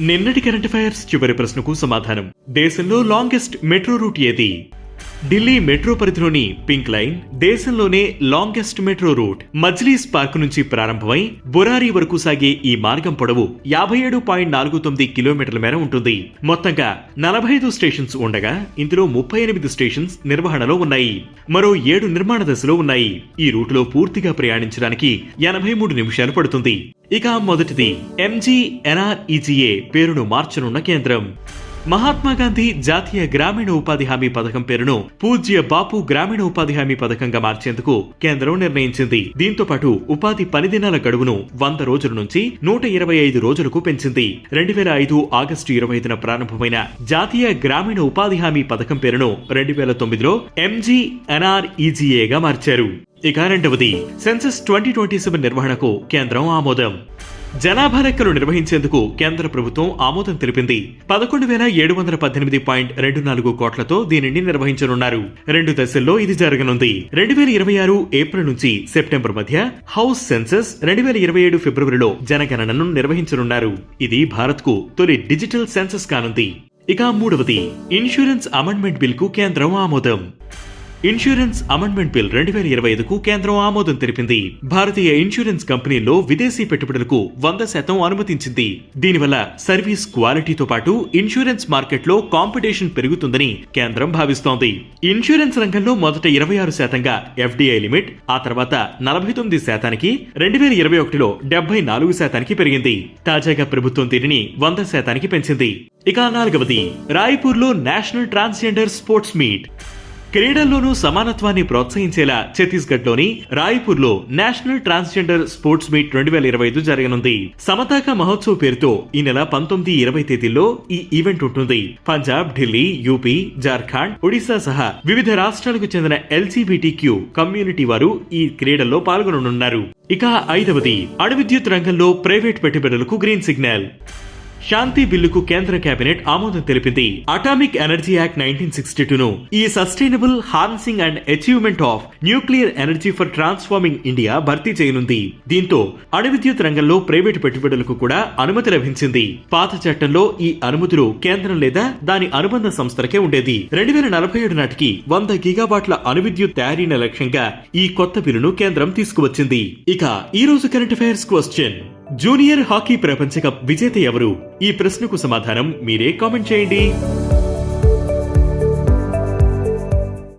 నిన్నటి current affairs చివరి ప్రశ్నకు సమాధానం. దేశంలో లాంగెస్ట్ మెట్రో రూట్ ఏది? ఢిల్లీ మెట్రో పరిధిలోని పింక్ లైన్ దేశంలోనే longest metro route. Majlis park నుంచి ప్రారంభమై బొరారి వరకు సాగే ఈ మార్గం పొడవు 57.49 కిలోమీటర్ల మేర ఉంటుంది. మొత్తంగా 45 స్టేషన్స్ ఉండగా ఇందులో 38 స్టేషన్స్ నిర్వహణలో ఉన్నాయి. మరో 7 నిర్మాణ దశలో ఉన్నాయి. ఈ రూటులో పూర్తిగా ప్రయాణించడానికి 83 నిమిషాలు పడుతుంది. ఇక మొదటిది MGNREGA పేరును మార్చనున్న కేంద్రం. మహాత్మాగాంధీ జాతీయ గ్రామీణ ఉపాధి హామీ పథకం పేరును పూజ్య బాపు గ్రామీణ ఉపాధి హామీ పథకంగా మార్చేందుకు కేంద్రం నిర్ణయించింది. దీంతో పాటు ఉపాధి పని దినాల గడువును 100 రోజుల నుంచి 125 రోజులకు పెంచింది. 2005 ఆగస్టు 25న ప్రారంభమైన జాతీయ గ్రామీణ ఉపాధి హామీ పథకం పేరును 2009లో MGNREGA గా మార్చారు. ఇక రెండవది సెన్సస్ 2027 నిర్వహణకు కేంద్రం ఆమోదం. జనాభా లెక్కలు నిర్వహించేందుకు కేంద్ర ప్రభుత్వం ఆమోదం తెలిపింది. 11,718.24 కోట్లతో దీనిని నిర్వహించనున్నారు. 2 దశల్లో ఇది జరగనుంది. 2026 ఏప్రిల్ నుంచి సెప్టెంబర్ మధ్య హౌస్ సెన్సస్, 2027 ఫిబ్రవరిలో జనగణనను నిర్వహించనున్నారు. ఇది భారత్ కు తొలి డిజిటల్ సెన్సస్ కానుంది. ఇక మూడవది ఇన్సూరెన్స్ అమెండ్మెంట్ బిల్ కు కేంద్రం ఆమోదం. ఇన్సూరెన్స్ అమెండ్మెంట్ బిల్ 2025కు కేంద్రం ఆమోదం తెలిపింది. భారతీయ ఇన్సూరెన్స్ కంపెనీల్లో విదేశీ పెట్టుబడులకు 100% అనుమతించింది. దీనివల్ల సర్వీస్ క్వాలిటీతో పాటు ఇన్సూరెన్స్ మార్కెట్లో కాంపిటీషన్ పెరుగుతుందని కేంద్రం భావిస్తోంది. ఇన్సూరెన్స్ రంగంలో మొదట 26%గా FDI లిమిట్, ఆ తర్వాత 49%కి, 2021లో 74%కి పెరిగింది. తాజాగా ప్రభుత్వం దీనిని 100%కి పెంచింది. ఇక నాలుగవది రాయ్పూర్లో నేషనల్ ట్రాన్స్జెండర్ స్పోర్ట్స్ మీట్. క్రీడల్లోనూ సమానత్వాన్ని ప్రోత్సహించేలా ఛత్తీస్గఢ్లోని రాయ్పూర్లో నేషనల్ ట్రాన్స్జెండర్ స్పోర్ట్స్ మీట్ 2025 జరగనుంది. సమతాక మహోత్సవ్ పేరుతో ఈ నెల 19, 20 తేదీల్లో ఈ ఈవెంట్ ఉంటుంది. పంజాబ్, ఢిల్లీ, యూపీ, జార్ఖండ్, ఒడిశా సహా వివిధ రాష్ట్రాలకు చెందిన LGBTQ కమ్యూనిటీ వారు ఈ క్రీడల్లో పాల్గొననున్నారు. ఇక ఐదవది అణు విద్యుత్ రంగంలో ప్రైవేట్ పెట్టుబడులకు గ్రీన్ సిగ్నల్. శాంతి బిల్లుకు కేంద్ర కేబినెట్ ఆమోదం తెలిపింది. అటామిక్ ఎనర్జీ యాక్ట్ 1962ను ఈ sustainable harnessing and achievement of nuclear energy for transforming India భర్తీ చేయనుంది. దీంతో అణు విద్యుత్ రంగంలో ప్రైవేటు పెట్టుబడులకు కూడా అనుమతి లభించింది. పాత చట్టంలో ఈ అనుమతులు కేంద్రం లేదా దాని అనుబంధ సంస్థలకే ఉండేది. 2047 నాటికి 100 గిగావాట్ల అణు విద్యుత్ తయారీన లక్ష్యంగా ఈ కొత్త బిల్లును కేంద్రం తీసుకువచ్చింది. ఇక ఈ రోజు current affairs question: junior hockey ప్రపంచ కప్ విజేత ఎవరు? ఈ ప్రశ్నకు సమాధానం మీరే కామెంట్ చేయండి.